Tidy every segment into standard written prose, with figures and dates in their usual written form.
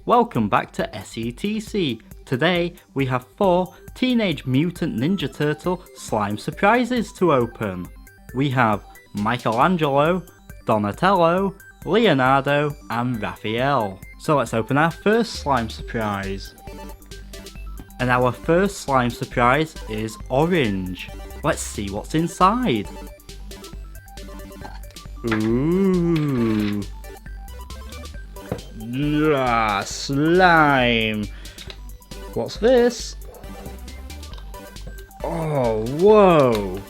welcome back to SETC. Today we have 4 Teenage Mutant Ninja Turtle slime surprises to open. We have Michelangelo, Donatello, Leonardo and Raphael. So let's open our first slime surprise. And our first slime surprise is orange. Let's see what's inside. Ooh. Yeah, slime. What's this? Oh, whoa.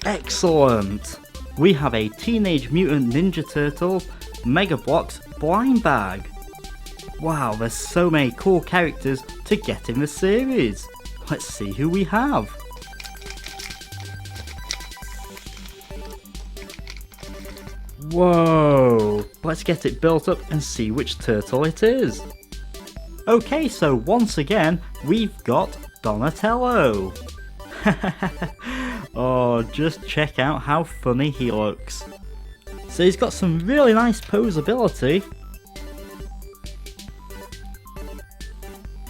Excellent. We have a Teenage Mutant Ninja Turtles Mega Bloks blind bag. Wow, there's so many cool characters to get in the series. Let's see who we have. Whoa, let's get it built up and see which turtle it is. Okay, so once again, we've got Donatello. Oh, just check out how funny he looks. So he's got some really nice posability.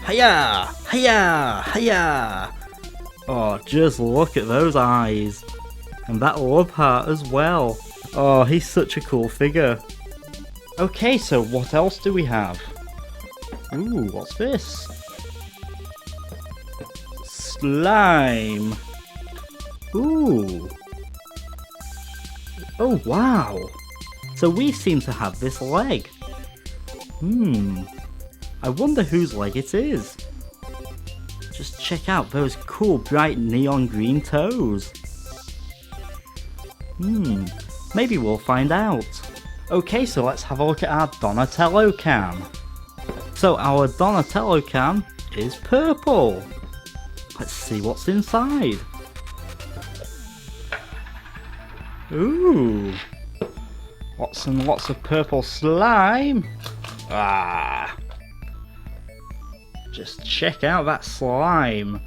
Hiya! Hiya! Hiya! Oh, just look at those eyes. And that love heart as well. Oh, he's such a cool figure. Okay, so what else do we have? Ooh, what's this? Slime. Ooh. Oh, wow. So we seem to have this leg. I wonder whose leg it is. Just check out those cool bright neon green toes. Maybe we'll find out. Okay, so let's have a look at our Donatello can. So our Donatello can is purple. Let's see what's inside. Ooh. Lots and lots of purple slime. Ah. Just check out that slime.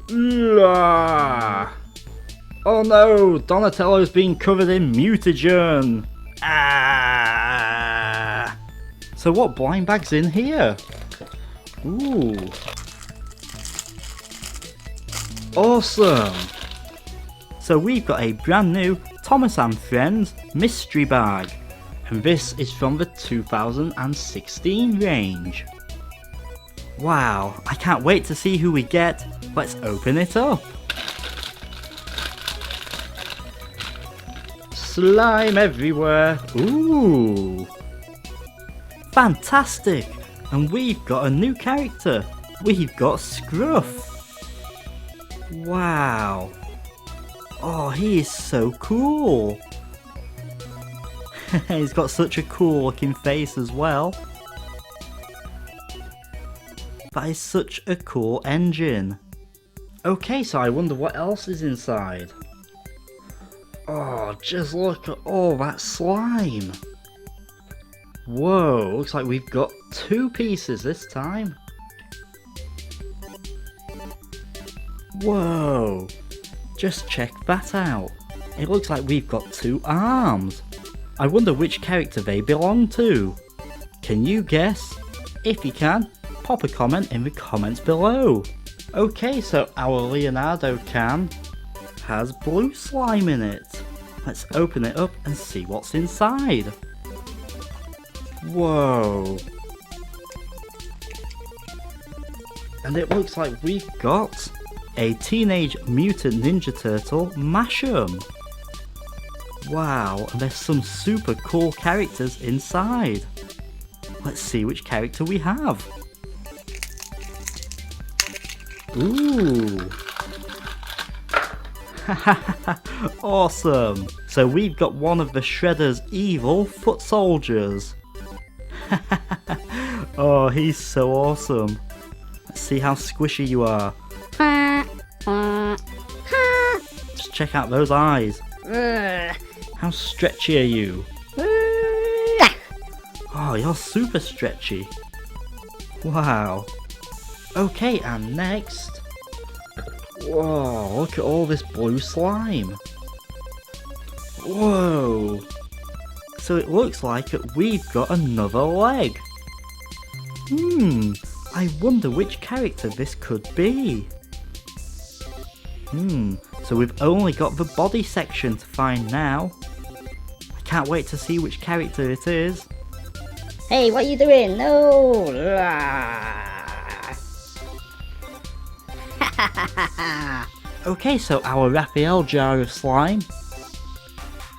Ah. Oh no, Donatello's been covered in mutagen. Ah. So what blind bag's in here? Ooh. Awesome. So we've got a brand new Thomas and Friends mystery bag. And this is from the 2016 range. Wow, I can't wait to see who we get. Let's open it up. Slime everywhere. Ooh. Fantastic. And we've got a new character. We've got Scruff. Wow. Oh, he is so cool. He's got such a cool looking face as well. That is such a cool engine. Okay, so I wonder what else is inside. Oh, just look at all that slime. Whoa, looks like we've got 2 pieces this time. Whoa, just check that out. It looks like we've got 2 arms. I wonder which character they belong to. Can you guess? If you can, pop a comment in the comments below. Okay, so our Leonardo can has blue slime in it. Let's open it up and see what's inside. Whoa. And it looks like we've got a Teenage Mutant Ninja Turtle mashup. Wow, and there's some super cool characters inside. Let's see which character we have. Ooh. Awesome. So we've got one of the Shredder's evil foot soldiers. Oh, he's so awesome. Let's see how squishy you are. Just check out those eyes. How stretchy are you? Oh, you're super stretchy. Wow. Okay, and next. Whoa, look at all this blue slime. Whoa. So it looks like we've got another leg. I wonder which character this could be. So we've only got the body section to find now. I can't wait to see which character it is. Hey, what are you doing? No! Okay, so our Raphael jar of slime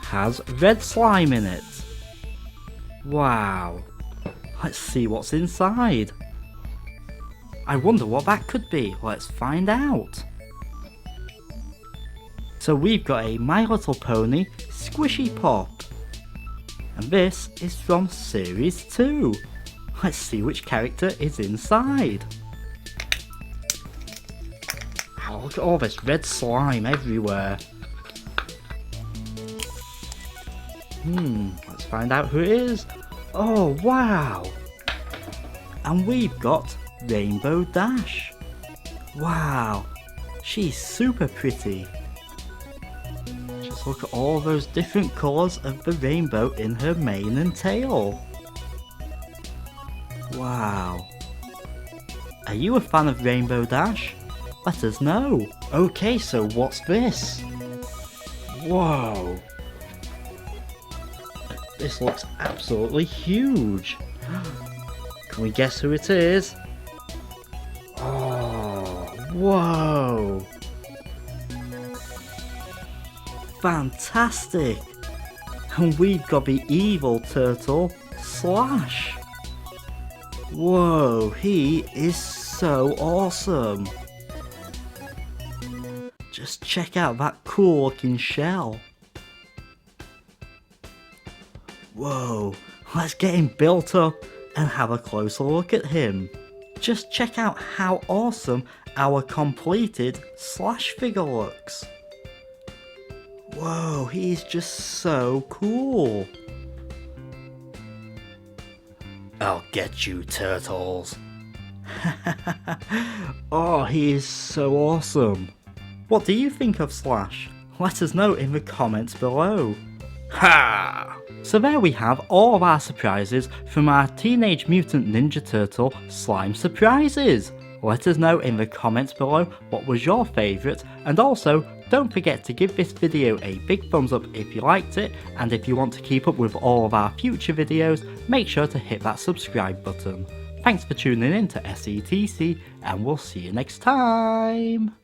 has red slime in it. Wow. Let's see what's inside. I wonder what that could be. Let's find out. So we've got a My Little Pony Squishy Pop. And this is from Series 2. Let's see which character is inside. Oh, look at all this red slime everywhere. Let's find out who it is. Oh, wow. And we've got Rainbow Dash. Wow, she's super pretty. Just look at all those different colours of the rainbow in her mane and tail. Wow. Are you a fan of Rainbow Dash? Let us know. Okay, so what's this? Whoa. This looks absolutely huge. Can we guess who it is? Oh, whoa. Fantastic. And we've got the evil turtle, Slash. Whoa, he is so awesome. Just check out that cool looking shell. Whoa, let's get him built up and have a closer look at him. Just check out how awesome our completed Slash figure looks. Whoa, he's just so cool. I'll get you, turtles. Oh, he is so awesome. What do you think of Slash? Let us know in the comments below. Ha! So there we have all of our surprises from our Teenage Mutant Ninja Turtle slime surprises. Let us know in the comments below what was your favourite, and also don't forget to give this video a big thumbs up if you liked it, and if you want to keep up with all of our future videos, make sure to hit that subscribe button. Thanks for tuning in to SETC, and we'll see you next time.